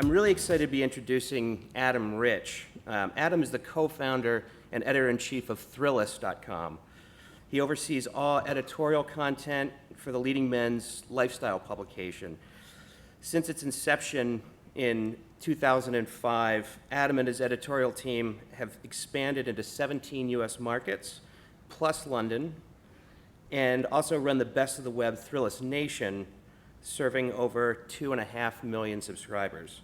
I'm really excited to be introducing Adam Rich. Adam is the co-founder and editor-in-chief of Thrillist.com. He oversees all editorial content for the leading men's lifestyle publication. Since its inception in 2005, Adam and his editorial team have expanded into 17 US markets, plus London, and also run the best of the web Thrillist Nation, serving over 2.5 million subscribers.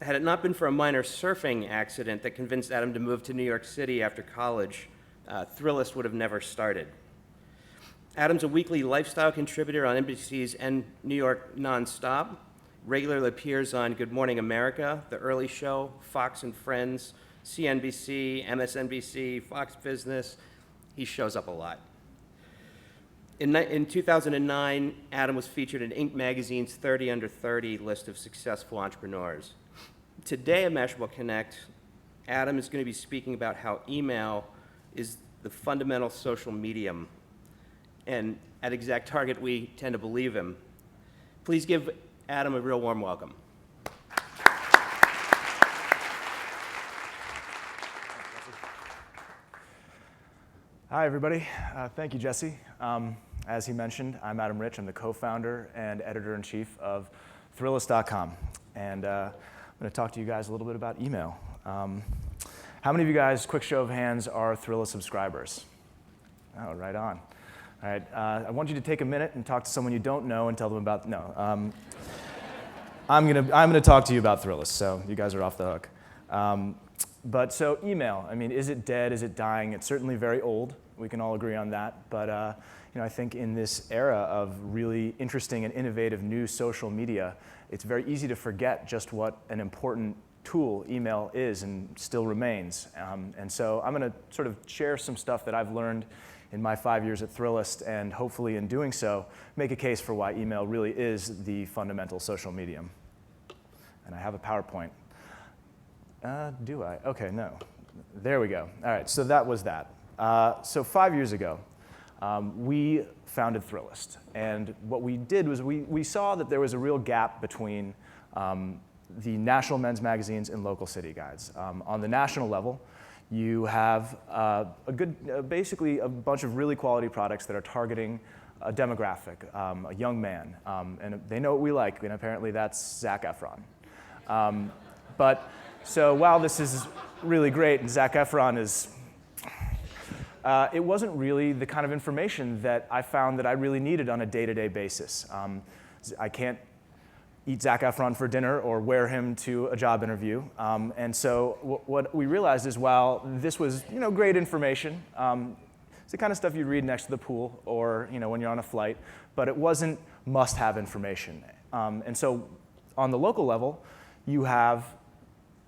Had it not been for a minor surfing accident that convinced Adam to move to New York City after college, Thrillist would have never started. Adam's a weekly lifestyle contributor on NBC's and New York Nonstop, regularly appears on Good Morning America, The Early Show, Fox and Friends, CNBC, MSNBC, Fox Business. He shows up a lot. In 2009, Adam was featured in Inc. magazine's 30 Under 30 list of successful entrepreneurs. Today at Mashable Connect, Adam is going to be speaking about how email is the fundamental social medium. And at Exact Target, we tend to believe him. Please give Adam a real warm welcome. Hi, everybody. Thank you, Jesse. As he mentioned, I'm Adam Rich. I'm the co-founder and editor-in-chief of Thrillist.com. And I'm going to talk to you guys a little bit about email. How many of you guys, quick show of hands, are Thrillist subscribers? Oh, right on. All right, I want you to take a minute and talk to someone you don't know and tell them about, I'm gonna talk to you about Thrillist, so you guys are off the hook. But so email, I mean, is it dead, is it dying? It's certainly very old, we can all agree on that, but I think in this era of really interesting and innovative new social media, it's very easy to forget just what an important tool email is and still remains. And so I'm gonna sort of share some stuff that I've learned in my 5 years at Thrillist, and hopefully in doing so, make a case for why email really is the fundamental social medium. And I have a PowerPoint. Do I? Okay, no. There we go. All right, so that was that. So 5 years ago, we founded Thrillist. And what we did was we saw that there was a real gap between the national men's magazines and local city guides. On the national level, you have basically a bunch of really quality products that are targeting a demographic, a young man, and they know what we like, and apparently that's Zac Efron. So while this is really great, and Zac Efron is, it wasn't really the kind of information that I found that I really needed on a day-to-day basis. I can't eat Zac Efron for dinner or wear him to a job interview. And so what we realized is while this was great information, it's the kind of stuff you'd read next to the pool or when you're on a flight, but it wasn't must-have information. And so on the local level, you have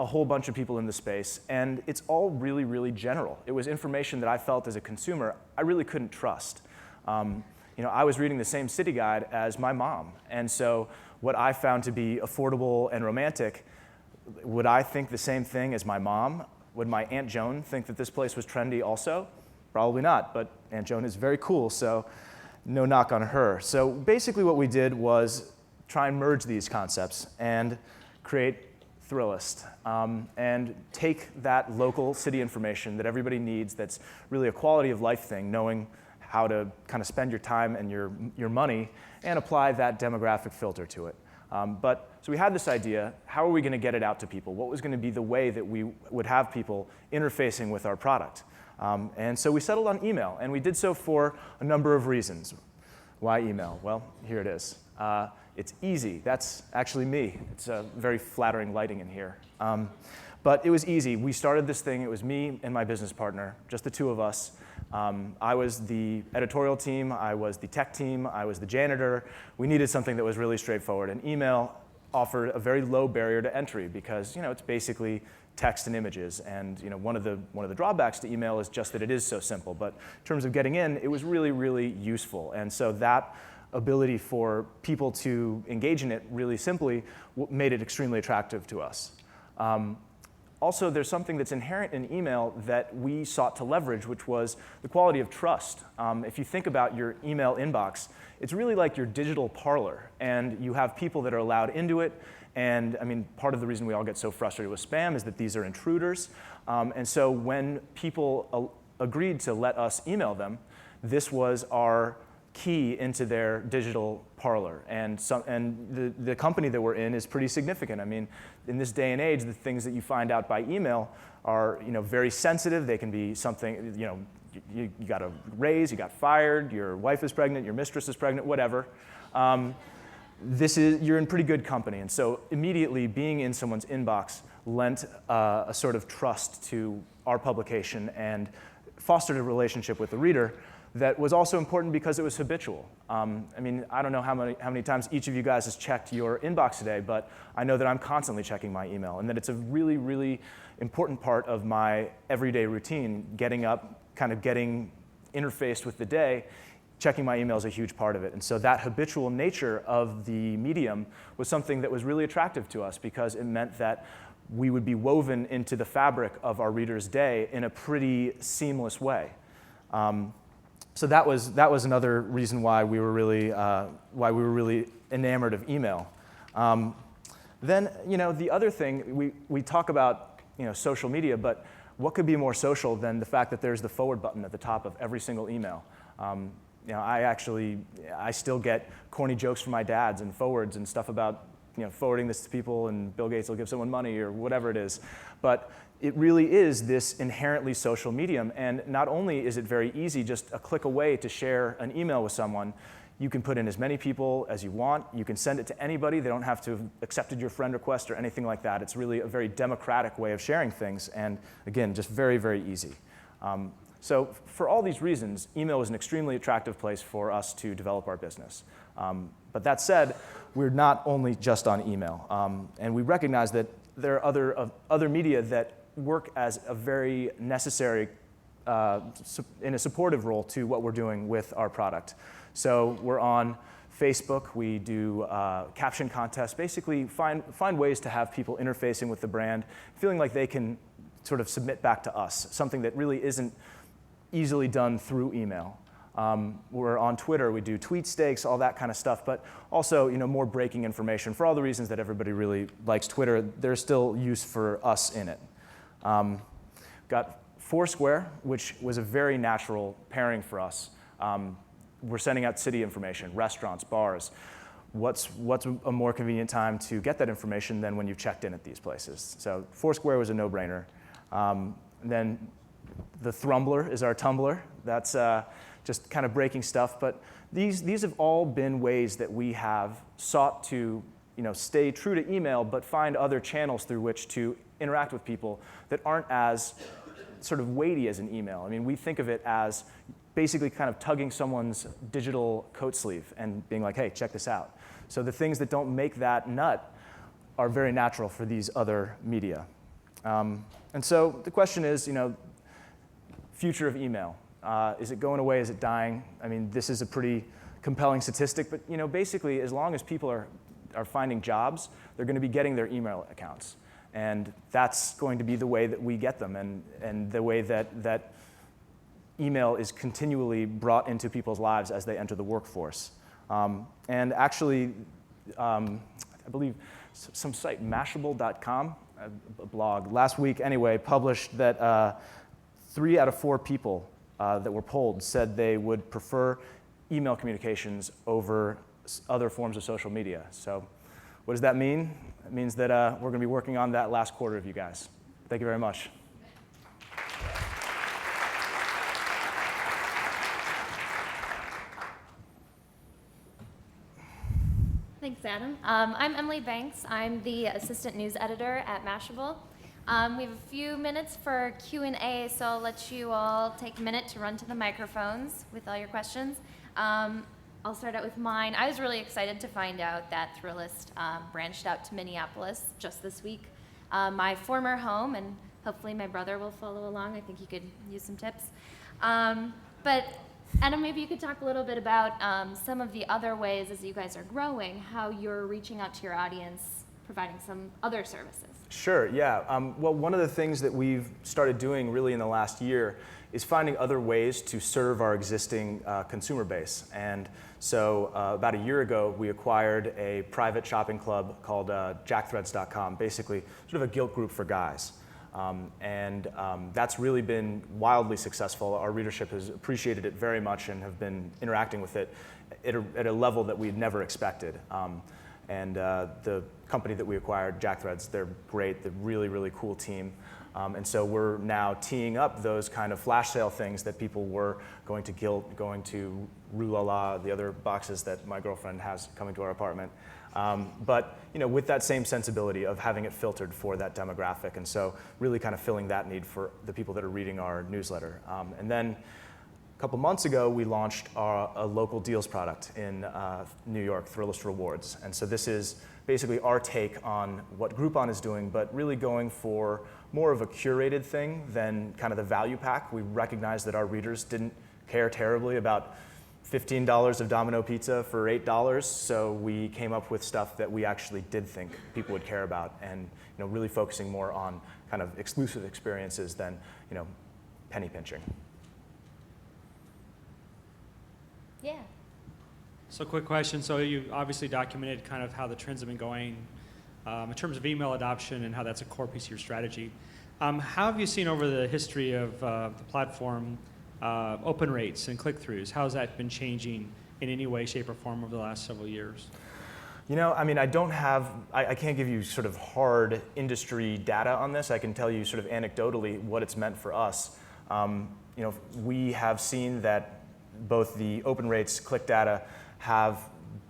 a whole bunch of people in the space, and it's all really, really general. It was information that I felt as a consumer I really couldn't trust. I was reading the same city guide as my mom, and so what I found to be affordable and romantic, would I think the same thing as my mom? Would my Aunt Joan think that this place was trendy also? Probably not, but Aunt Joan is very cool, so no knock on her. So basically what we did was try and merge these concepts and create Thrillist, and take that local city information that everybody needs that's really a quality of life thing, knowing how to kind of spend your time and your money, and apply that demographic filter to it. So we had this idea, how are we going to get it out to people? What was going to be the way that we would have people interfacing with our product? And so we settled on email, and we did so for a number of reasons. Why email? Well, here it is. It's easy. That's actually me. It's a very flattering lighting in here. But it was easy. We started this thing. It was me and my business partner, just the two of us. I was the editorial team. I was the tech team. I was the janitor. We needed something that was really straightforward. And email offered a very low barrier to entry because it's basically text and images. And one of the drawbacks to email is just that it is so simple. But in terms of getting in, it was really, really useful. And so that ability for people to engage in it really simply made it extremely attractive to us. also, there's something that's inherent in email that we sought to leverage, which was the quality of trust. If you think about your email inbox, it's really like your digital parlor, and you have people that are allowed into it. And I mean, part of the reason we all get so frustrated with spam is that these are intruders. And so when people agreed to let us email them, this was our key into their digital parlor. And the company that we're in is pretty significant. I mean, in this day and age, the things that you find out by email are, very sensitive. They can be something, you got a raise, you got fired, your wife is pregnant, your mistress is pregnant, whatever. You're in pretty good company. And so immediately being in someone's inbox lent a sort of trust to our publication and fostered a relationship with the reader that was also important because it was habitual. I mean, I don't know how many times each of you guys has checked your inbox today, but I know that I'm constantly checking my email, and that it's a really, really important part of my everyday routine, getting up, kind of getting interfaced with the day. Checking my email is a huge part of it. And so that habitual nature of the medium was something that was really attractive to us because it meant that we would be woven into the fabric of our reader's day in a pretty seamless way. So that was another reason why we were really enamored of email. Then the other thing we talk about social media, but what could be more social than the fact that there's the forward button at the top of every single email? I still get corny jokes from my dads and forwards and stuff about forwarding this to people and Bill Gates will give someone money or whatever it is. But it really is this inherently social medium, and not only is it very easy, just a click away to share an email with someone, you can put in as many people as you want, you can send it to anybody, they don't have to have accepted your friend request or anything like that. It's really a very democratic way of sharing things, and again, just very, very easy. So for all these reasons, email is an extremely attractive place for us to develop our business. But that said, we're not only just on email, and we recognize that there are other media that work as a very necessary, in a supportive role to what we're doing with our product. So we're on Facebook, we do caption contests, basically find ways to have people interfacing with the brand, feeling like they can sort of submit back to us, something that really isn't easily done through email. We're on Twitter, we do tweet stakes, all that kind of stuff, but also more breaking information. For all the reasons that everybody really likes Twitter, there's still use for us in it. Got Foursquare, which was a very natural pairing for us. We're sending out city information, restaurants, bars. What's a more convenient time to get that information than when you've checked in at these places? So Foursquare was a no-brainer. Then the Thrumbler is our Tumblr. That's just kind of breaking stuff. But these have all been ways that we have sought to stay true to email, but find other channels through which to interact with people that aren't as sort of weighty as an email. I mean, we think of it as basically kind of tugging someone's digital coat sleeve and being like, hey, check this out. So the things that don't make that nut are very natural for these other media. And so the question is, future of email. Is it going away? Is it dying? I mean, this is a pretty compelling statistic, but basically, as long as people are finding jobs, they're going to be getting their email accounts. And that's going to be the way that we get them, and the way that email is continually brought into people's lives as they enter the workforce. And actually, I believe some site, Mashable.com, a blog, last week anyway, published that 3 out of 4 people that were polled said they would prefer email communications over other forms of social media. So what does that mean? It means that we're going to be working on that last quarter of you guys. Thank you very much. Thanks, Adam. I'm Emily Banks. I'm the assistant news editor at Mashable. We have a few minutes for Q&A, so I'll let you all take a minute to run to the microphones with all your questions. I'll start out with mine. I was really excited to find out that Thrillist branched out to Minneapolis just this week. My former home, and hopefully my brother will follow along. I think he could use some tips. But Adam, maybe you could talk a little bit about some of the other ways as you guys are growing, how you're reaching out to your audience, providing some other services. Sure, yeah. Well, one of the things that we've started doing really in the last year is finding other ways to serve our existing consumer base. And so about a year ago, we acquired a private shopping club called jackthreads.com, basically sort of a guilt group for guys. That's really been wildly successful. Our readership has appreciated it very much and have been interacting with it at a level that we'd never expected. The company that we acquired, JackThreads, they're great. They're really, really cool team. And so we're now teeing up those kind of flash sale things that people were going to Guilt, going to Rue La La, the other boxes that my girlfriend has coming to our apartment. But with that same sensibility of having it filtered for that demographic. And so really kind of filling that need for the people that are reading our newsletter. And then a couple months ago, we launched a local deals product in New York, Thrillist Rewards. And so this is basically our take on what Groupon is doing, but really going for more of a curated thing than kind of the value pack. We recognized that our readers didn't care terribly about $15 of Domino pizza for $8, so we came up with stuff that we actually did think people would care about, and really focusing more on kind of exclusive experiences than penny pinching. Yeah. So quick question. So you obviously documented kind of how the trends have been going in terms of email adoption and how that's a core piece of your strategy. How have you seen over the history of the platform open rates and click-throughs? How has that been changing in any way, shape, or form over the last several years? I can't give you sort of hard industry data on this. I can tell you sort of anecdotally what it's meant for us. We have seen that both the open rates, click data have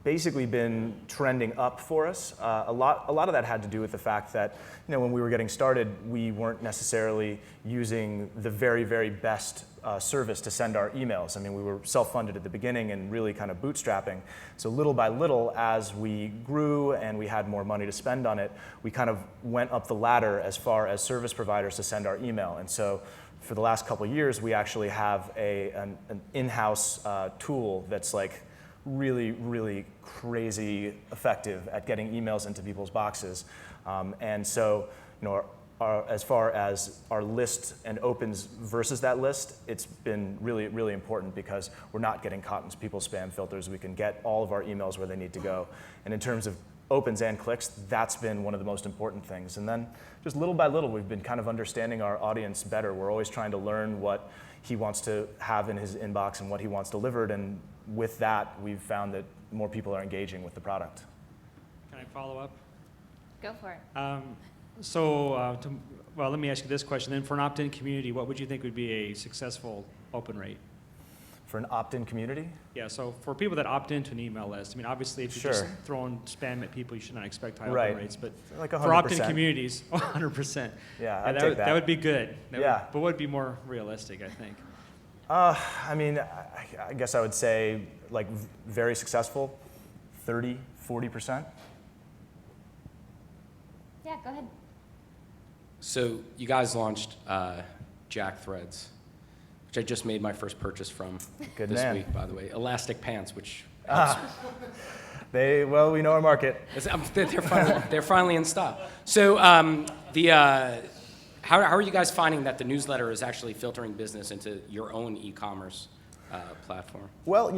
basically been trending up for us. A lot of that had to do with the fact that when we were getting started, we weren't necessarily using the very, very best service to send our emails. We were self-funded at the beginning and really kind of bootstrapping. So little by little, as we grew and we had more money to spend on it, we kind of went up the ladder as far as service providers to send our email. And so for the last couple of years, we actually have an in-house tool that's like really, really crazy effective at getting emails into people's boxes. And so, as far as our list and opens versus that list, it's been really, really important because we're not getting caught in people's spam filters. We can get all of our emails where they need to go. And in terms of opens and clicks, that's been one of the most important things. And then just little by little, we've been kind of understanding our audience better. We're always trying to learn what he wants to have in his inbox and what he wants delivered. And with that, we've found that more people are engaging with the product. Can I follow up? Go for it. Let me ask you this question then. For an opt-in community, what would you think would be a successful open rate? For an opt-in community? Yeah, so for people that opt into an email list, obviously if you're just throwing spam at people, you should not expect high open rates, but like for opt-in communities, 100%. Yeah, I'd take that. That would be good. But what would be more realistic, I think? I guess I would say like very successful, 30, 40%. Yeah, go ahead. So you guys launched JackThreads, which I just made my first purchase from this week, by the way. Elastic pants, which helps. We know our market. They're finally in stock. So how are you guys finding that the newsletter is actually filtering business into your own e-commerce platform? Well,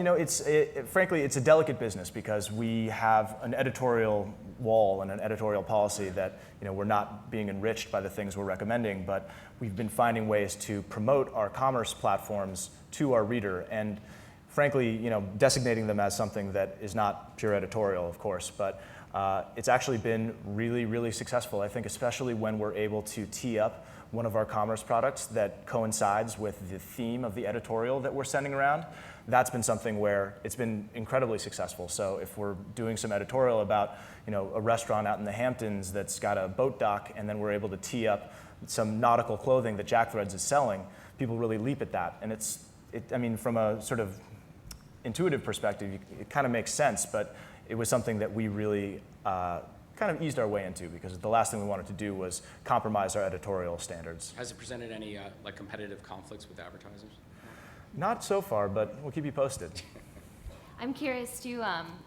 frankly, it's a delicate business because we have an editorial wall and an editorial policy that we're not being enriched by the things we're recommending, but we've been finding ways to promote our commerce platforms to our reader, and frankly, designating them as something that is not pure editorial, of course, but it's actually been really, really successful. I think especially when we're able to tee up one of our commerce products that coincides with the theme of the editorial that we're sending around. That's been something where it's been incredibly successful. So if we're doing some editorial about a restaurant out in the Hamptons that's got a boat dock, and then we're able to tee up some nautical clothing that JackThreads is selling, people really leap at that. And from a sort of intuitive perspective, it kind of makes sense, but it was something that we really kind of eased our way into because the last thing we wanted to do was compromise our editorial standards. Has it presented any competitive conflicts with advertisers? Not so far, but we'll keep you posted. I'm curious too,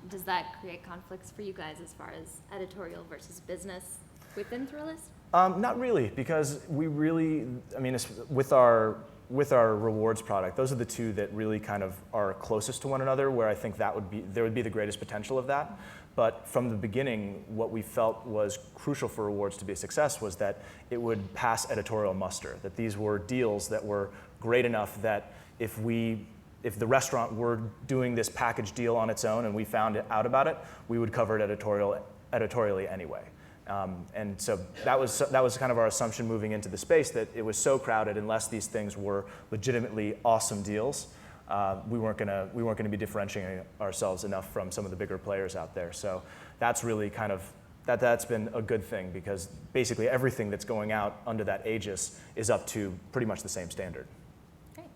does that create conflicts for you guys as far as editorial versus business within Thrillist? Not really, because we really, I mean, with our rewards product, those are the two that really kind of are closest to one another, where I think there would be the greatest potential of that. But from the beginning, what we felt was crucial for rewards to be a success was that it would pass editorial muster, that these were deals that were great enough that if the restaurant were doing this package deal on its own and we found out about it, we would cover it editorially anyway. And so that was kind of our assumption moving into the space, that it was so crowded, unless these things were legitimately awesome deals, we weren't gonna be differentiating ourselves enough from some of the bigger players out there. So that's really kind of, that's been a good thing, because basically everything that's going out under that aegis is up to pretty much the same standard. Great.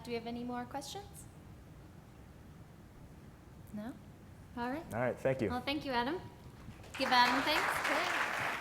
Do we have any more questions? No? All right. All right, thank you. Well, thank you, Adam. Give Adam thanks. Good.